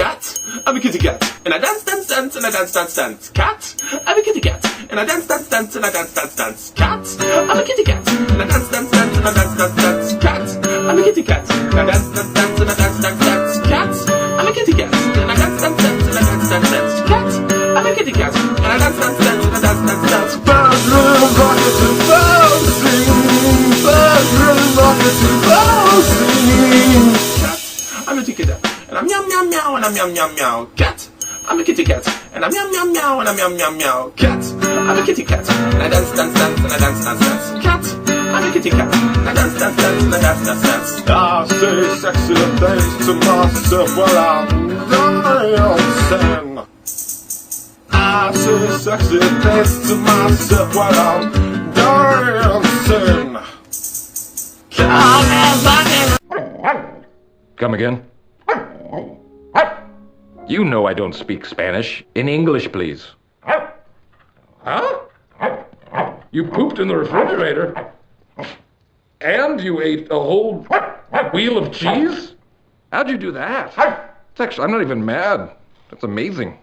Cat, I'm a kitty cat, and I dance, dance, dance, and I dance, dance, dance. Cat, I'm a kitty cat, and I dance, dance, dance, and I dance, dance, dance. Cat, I'm a kitty cat, and I dance, dance, dance, and I dance, dance, dance. Cat, I'm a kitty cat, and I dance, dance, dance, and I dance, dance, dance. Cat, I'm a kitty cat, and I dance, dance, dance, and I dance, dance, dance. Cat, I'm a kitty cat, and I dance, dance, dance, and I dance, dance, dance. Bedroom rocket to bouncing, bedroom rocket to bouncing. Cat, I'm a kitty cat, and I'm meow meow meow, and I'm meow meow meow. Cat, I'm a kitty cat, and I'm meow meow meow, and I'm meow meow meow. Cat, I'm a kitty cat, and I dance, dance, dance, and I dance, dance, dance. Cat, I'm a kitty cat, and I dance, dance, dance, and I dance, dance, dance. I say sexy things to myself while I'm dancing. I say sexy things to myself while I'm dancing. Come again? You know I don't speak Spanish. In English, please. Huh? You pooped in the refrigerator? And you ate a whole wheel of cheese? How'd you do that? It's actually, I'm not even mad. That's amazing.